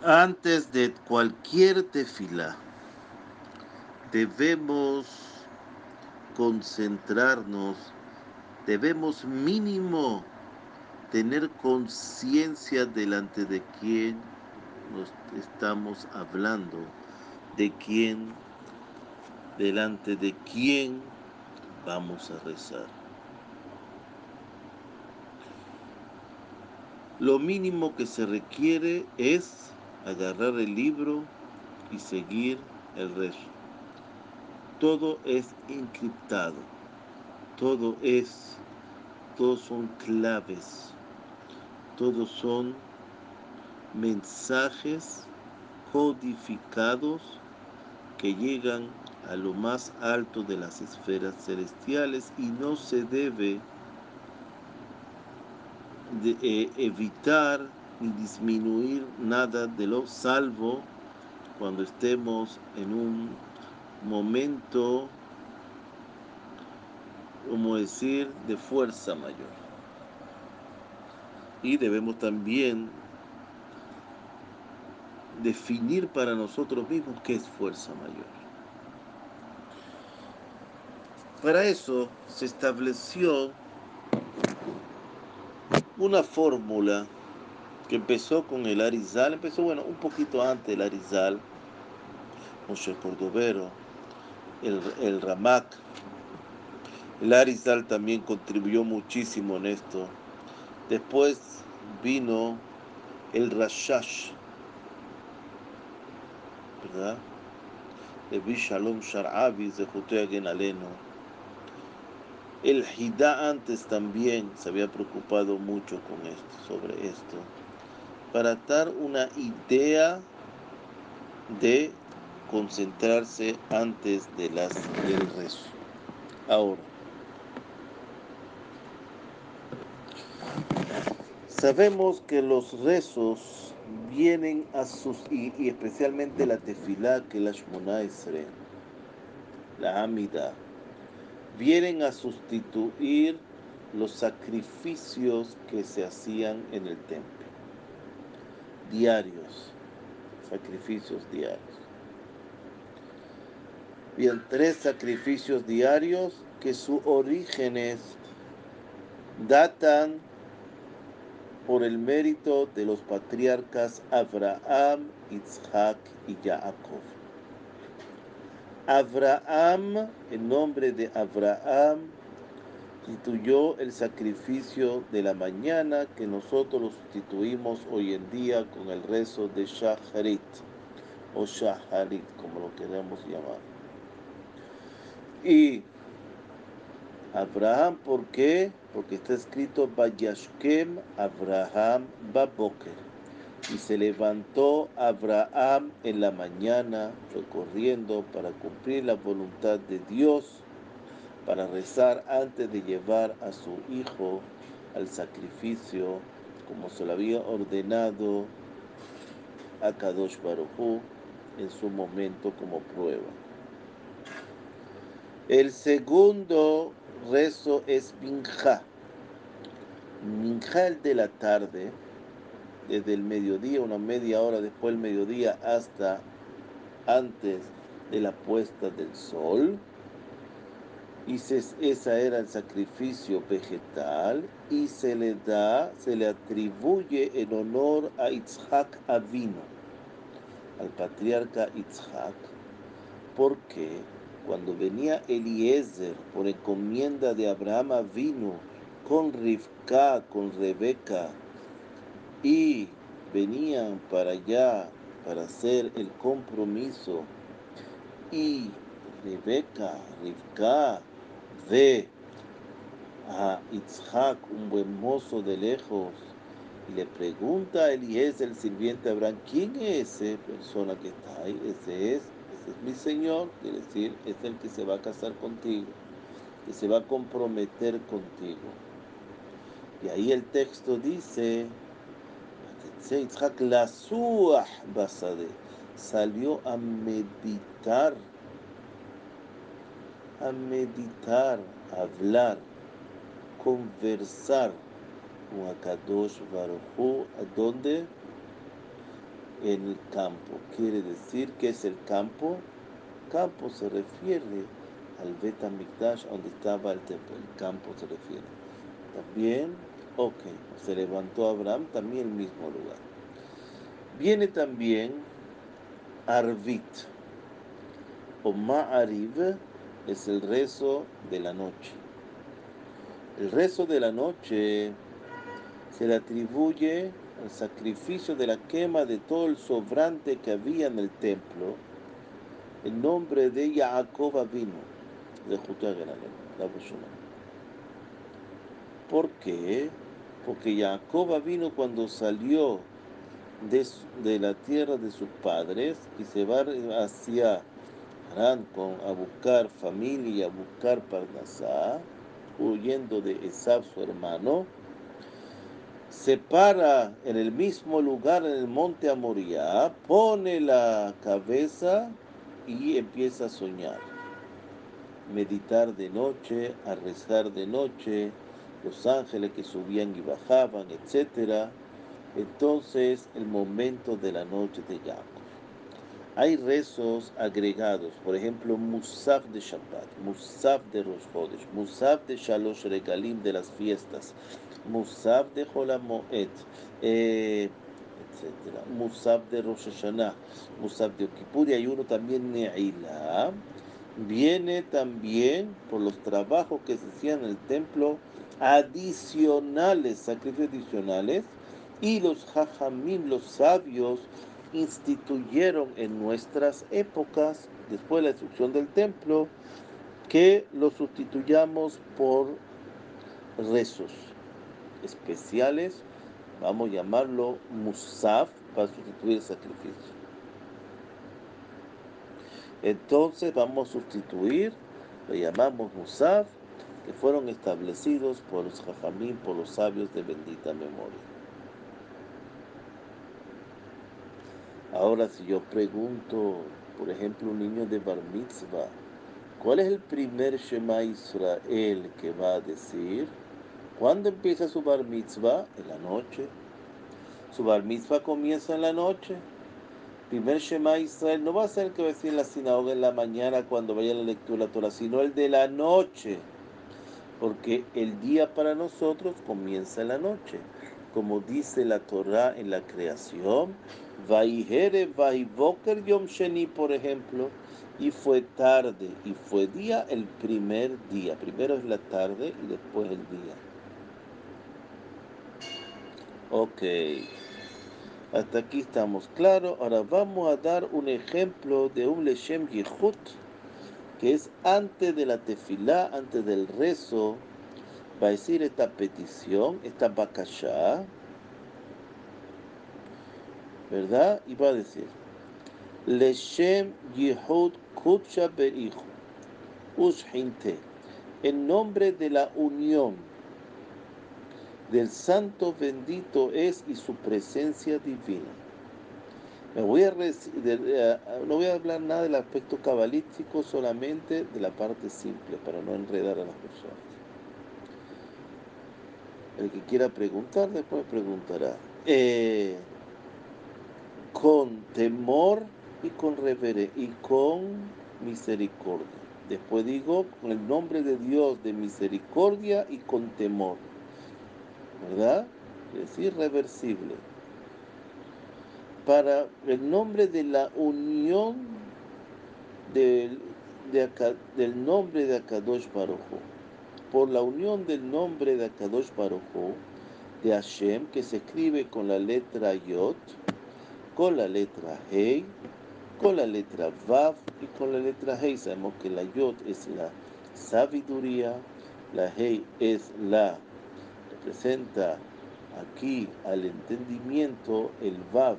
Antes de cualquier tefilá, debemos concentrarnos, debemos mínimo tener conciencia delante de quién nos estamos hablando, de quién, delante de quién vamos a rezar. Lo mínimo que se requiere es agarrar el libro y seguir el rezo. Todo es encriptado, todos son claves, todos son mensajes codificados que llegan a lo más alto de las esferas celestiales y no se debe evitar ni disminuir nada de lo salvo cuando estemos en un momento, como decir, de fuerza mayor. Y debemos también definir para nosotros mismos qué es fuerza mayor. Para eso se estableció una fórmula que empezó con el Arizal, empezó un poquito antes del Arizal, Moshe Cordovero, el Ramak. El Arizal también contribuyó muchísimo en esto. Después vino el Rashash, ¿verdad? Levi Shalom Sharabi, Zehutea Genaleno. El Hidá antes también se había preocupado mucho con esto, sobre esto, para dar una idea de concentrarse antes del rezo. Ahora, sabemos que los rezos vienen a y especialmente la tefilá, que la Shmona Esrei, la Amida, vienen a sustituir los sacrificios que se hacían en el templo, diarios, sacrificios diarios. Bien, 3 sacrificios diarios que sus orígenes datan por el mérito de los patriarcas Abraham, Isaac y Jacob. Abraham, en nombre de Abraham, instituyó el sacrificio de la mañana, que nosotros lo sustituimos hoy en día con el rezo de Shacharit o Shaharit, como lo queramos llamar. Y Abraham, ¿por qué? Porque está escrito Vayashkem Abraham Baboker. Y se levantó Abraham en la mañana, fue corriendo para cumplir la voluntad de Dios, para rezar antes de llevar a su hijo al sacrificio, como se lo había ordenado a Kadosh Baruj Hu en su momento como prueba. El segundo rezo es Minjá. Minjá de la tarde, desde el mediodía, una media hora después del mediodía hasta antes de la puesta del sol. Y ese era el sacrificio vegetal y se le atribuye en honor a Yitzhak Avino, al patriarca Yitzhak, porque cuando venía Eliezer por encomienda de Abraham Avino con Rivka, con Rebeca, y venían para allá para hacer el compromiso, y Rivka ve a Yitzhak, un buen mozo de lejos, y le pregunta a Eliezer, el sirviente de Abraham, ¿quién es esa persona que está ahí? Ese es mi señor, quiere decir, es el que se va a casar contigo, que se va a comprometer contigo. Y ahí el texto dice, Yitzhak lasuah basade, salió a meditar, a hablar, conversar con Akadosh Baruj Hu. ¿A dónde? en el campo. Quiere decir que es el campo. Campo se refiere al Bet HaMikdash, donde estaba el templo. El campo se refiere. También, ok, se levantó Abraham, también el mismo lugar. Viene también Arvit o Ma'ariv, es el rezo de la noche. El rezo de la noche se le atribuye al sacrificio de la quema de todo el sobrante que había en el templo, en nombre de Jacob Avinu, de Judá Ganalem, la Boshuna. ¿Por qué? Porque Jacob vino cuando salió de la tierra de sus padres y se va hacia Harán a buscar familia y a buscar Parnasá, huyendo de Esab, su hermano, se para en el mismo lugar en el monte Amoría, pone la cabeza y empieza a soñar. Meditar de noche, a rezar de noche, los ángeles que subían y bajaban, etc. Entonces, el momento de la noche de Jacob. Hay rezos agregados, por ejemplo, Musaf de Shabbat, Musaf de Rosh Chodesh, Musaf de Shalosh Regalim de las fiestas, Musaf de Holamoed, etc. Musaf de Rosh Hashanah, Musaf de Okippur, y hay uno también Ne'ilah. Viene también por los trabajos que se hacían en el templo adicionales, sacrificios adicionales, y los Jajamim, los sabios, instituyeron en nuestras épocas, después de la destrucción del templo, que lo sustituyamos por rezos especiales, vamos a llamarlo Musaf, para sustituir el sacrificio. Entonces vamos a sustituir, lo llamamos Musaf, que fueron establecidos por los Jajamim, por los sabios de bendita memoria. Ahora, si yo pregunto, por ejemplo, un niño de Bar Mitzvah, ¿cuál es el primer Shema Israel que va a decir? ¿Cuándo empieza su Bar Mitzvah? En la noche. Su Bar Mitzvah comienza en la noche. Primer Shema Israel no va a ser el que va a decir en la sinagoga en la mañana cuando vaya a la lectura de la Torah, sino el de la noche. Porque el día para nosotros comienza en la noche. Como dice la Torah en la creación, Vaihere Vaivoker Yom Sheni, por ejemplo, y fue tarde y fue día el primer día. Primero es la tarde y después el día. Ok, hasta aquí estamos claros. Ahora vamos a dar un ejemplo de un Leshem Yehut, que es antes de la tefilá, antes del rezo. Va a decir esta petición, esta bakashá, ¿verdad? Y va a decir, Leshem Yehud Kutsha Berichu, Ushinte, en nombre de la unión del Santo bendito es y su presencia divina. No voy a hablar nada del aspecto cabalístico, solamente de la parte simple, para no enredar a las personas. El que quiera preguntar, después preguntará. Con temor y con reverencia y con misericordia. Después digo, con el nombre de Dios de misericordia y con temor. ¿Verdad? Es irreversible. Para el nombre de la unión del nombre de Akadosh Baruj Hu. Por la unión del nombre de Akadosh Baruj Hu, de Hashem, que se escribe con la letra Yod, con la letra Hei, con la letra Vav y con la letra Hei. Sabemos que la Yod es la sabiduría, la Hei es representa aquí al entendimiento, el Vav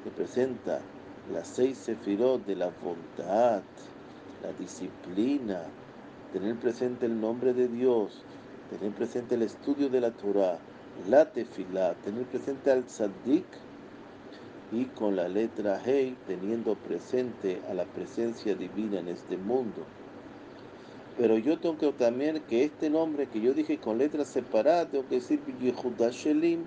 representa las 6 sefirot de la bondad, la disciplina, tener presente el nombre de Dios, tener presente el estudio de la Torah, la tefilá, tener presente al tzaddik, y con la letra Hei teniendo presente a la presencia divina en este mundo. Pero yo tengo que también que este nombre que yo dije con letras separadas, tengo que decir Yehuda Shelim,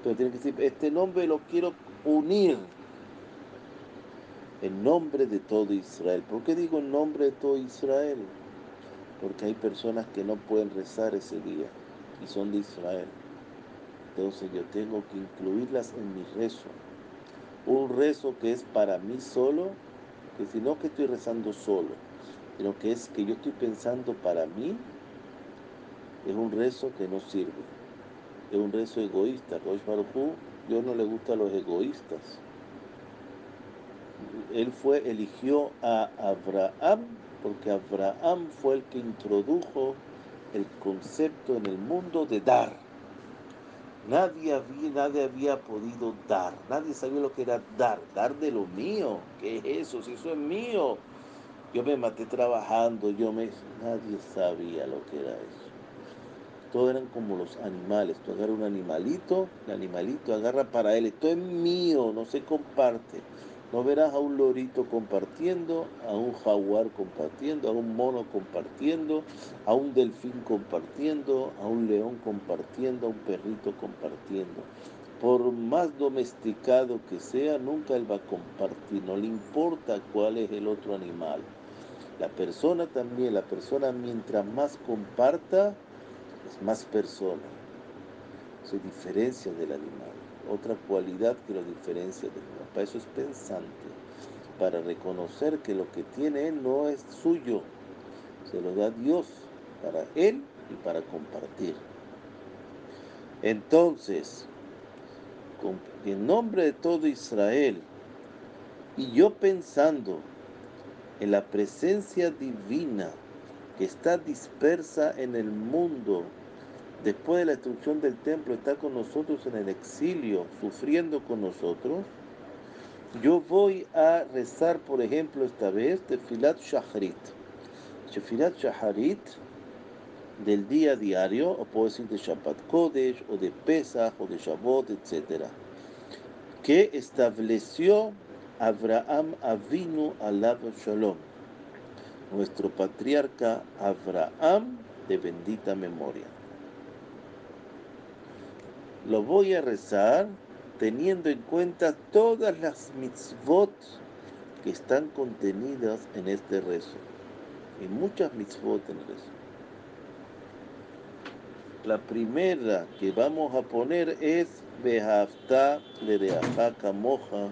pero tiene que decir, este nombre lo quiero unir en nombre de todo Israel. ¿Por qué digo en nombre de todo Israel? Porque hay personas que no pueden rezar ese día y son de Israel. Entonces yo tengo que incluirlas en mi rezo. Un rezo que es para mí solo, que si no que estoy rezando solo, sino que es que yo estoy pensando para mí, es un rezo que no sirve. Es un rezo egoísta. Kadosh Baruj Hu, Dios no le gusta a los egoístas. Él eligió a Abraham porque Abraham fue el que introdujo el concepto en el mundo de dar. Nadie había podido dar, nadie sabía lo que era dar de lo mío. ¿Qué es eso? Si eso es mío. Yo me maté trabajando, nadie sabía lo que era eso. Todos eran como los animales. Tú agarras un animalito, el animalito agarra para él. Esto es mío, no se comparte. No verás a un lorito compartiendo, a un jaguar compartiendo, a un mono compartiendo, a un delfín compartiendo, a un león compartiendo, a un perrito compartiendo. Por más domesticado que sea, nunca él va a compartir. No le importa cuál es el otro animal. La persona también, la persona mientras más comparta, es más persona, se diferencia del animal. Otra cualidad que lo diferencia del animal. Para eso es pensante, para reconocer que lo que tiene él no es suyo, se lo da Dios para él y para compartir. Entonces, en nombre de todo Israel, y yo pensando en la presencia divina que está dispersa en el mundo, después de la destrucción del templo, está con nosotros en el exilio, sufriendo con nosotros. Yo voy a rezar, por ejemplo, esta vez, Tefilat Shacharit. Tefilat Shacharit del día diario, o puedo decir de Shabbat Kodesh, o de Pesach, o de Shavuot, etc. Que estableció Abraham Avinu Alav Shalom, nuestro patriarca Abraham de bendita memoria. Lo voy a rezar teniendo en cuenta todas las mitzvot que están contenidas en este rezo. Y muchas mitzvot en el rezo. La primera que vamos a poner es Behavta lereaja kamoja,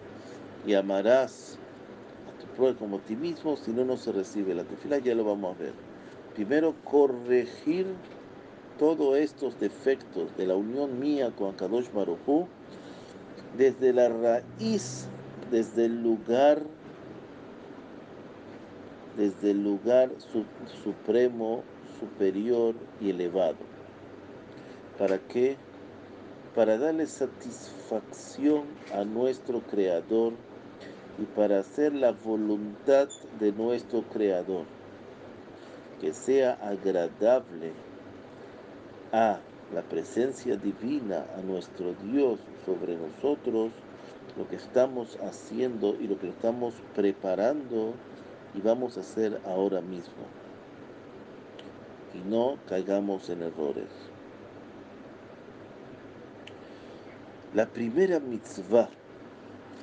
y amarás a tu prójimo como a ti mismo, si no, no se recibe. La tefila ya lo vamos a ver. Primero, corregir todos estos defectos de la unión mía con Kadosh Baruj Hu, desde la raíz, desde el lugar supremo, superior y elevado. ¿Para qué? Para darle satisfacción a nuestro Creador y para hacer la voluntad de nuestro Creador, que sea agradable a la presencia divina, a nuestro Dios sobre nosotros, lo que estamos haciendo y lo que estamos preparando y vamos a hacer ahora mismo. Y no caigamos en errores. La primera mitzvah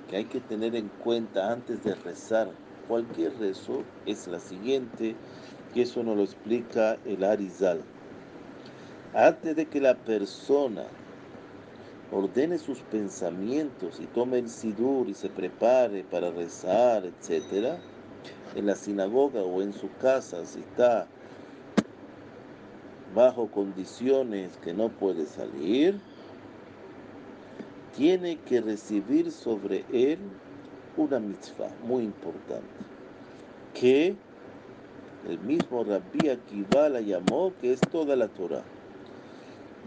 que hay que tener en cuenta antes de rezar cualquier rezo es la siguiente, que eso nos lo explica el Arizal. Antes de que la persona ordene sus pensamientos y tome el sidur y se prepare para rezar, etc., en la sinagoga o en su casa, si está bajo condiciones que no puede salir, tiene que recibir sobre él una mitzvah muy importante, que el mismo Rabbi Akiva la llamó, que es toda la Torah.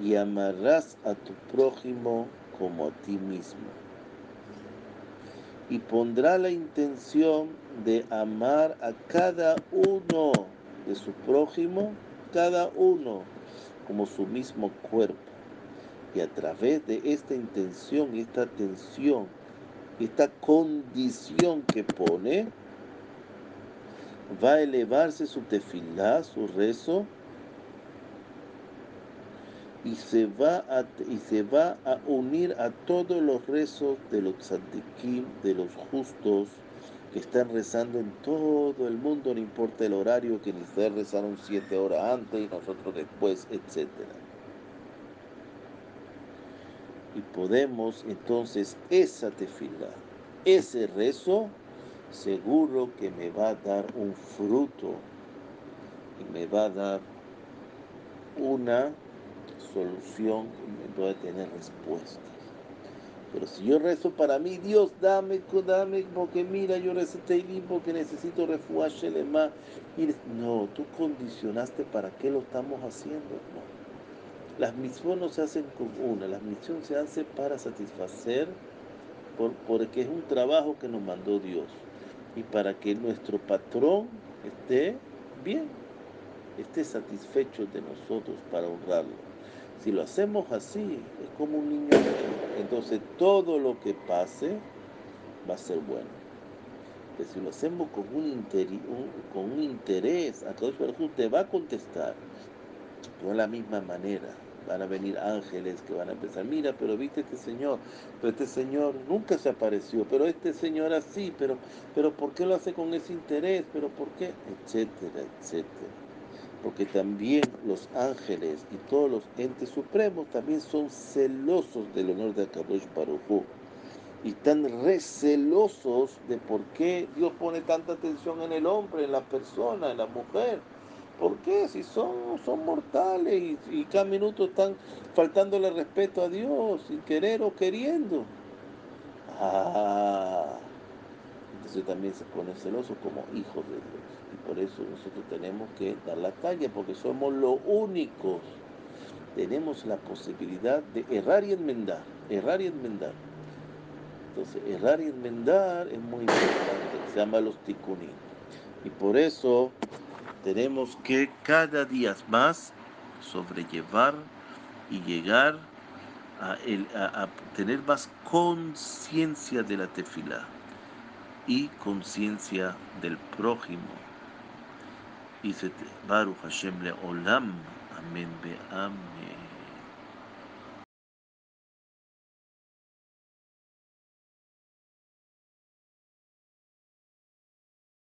Y amarás a tu prójimo como a ti mismo. Y pondrá la intención de amar a cada uno de su prójimo, cada uno, como su mismo cuerpo. Y a través de esta intención, esta atención, esta condición que pone, va a elevarse su tefilá, su rezo, y se va a unir a todos los rezos de los tzadikim, de los justos, que están rezando en todo el mundo, no importa el horario, que ustedes rezaron 7 horas antes y nosotros después, etcétera. Y podemos entonces esa tefilá, ese rezo, seguro que me va a dar un fruto y me va a dar una solución, voy a tener respuestas. Pero si yo rezo para mí, Dios, dame, porque mira, yo recé Teilim porque necesito refuah Shelema. No, tú condicionaste para qué lo estamos haciendo. No. Las mitzvot no se hacen con una, las mitzvot se hacen para satisfacer, porque es un trabajo que nos mandó Dios. Y para que nuestro patrón esté bien, esté satisfecho de nosotros para honrarlo. Si lo hacemos así, es como un niño, entonces todo lo que pase va a ser bueno. Pero si lo hacemos con un interés, Akadosh Baruj Hu te va a contestar, no de la misma manera. Van a venir ángeles que van a pensar, mira, pero viste pero este señor nunca se apareció, pero este señor así, pero ¿por qué lo hace con ese interés? ¿Pero por qué? Etcétera, etcétera. Porque también los ángeles y todos los entes supremos también son celosos del honor de Akadosh Baruj Hu. Y están recelosos de por qué Dios pone tanta atención en el hombre, en la persona, en la mujer. ¿Por qué? Si son mortales y cada minuto están faltándole respeto a Dios, sin querer o queriendo. Ah, entonces también se pone celoso como hijos de Dios. Y por eso nosotros tenemos que dar la talla, porque somos los únicos. Tenemos la posibilidad de errar y enmendar. Errar y enmendar. Entonces, errar y enmendar es muy importante. Se llama los tikkunim. Y por eso tenemos que cada día más sobrellevar y llegar a tener más conciencia de la tefilá y conciencia del prójimo. Y se te Baruch Hashem le Olam. Amén be amén.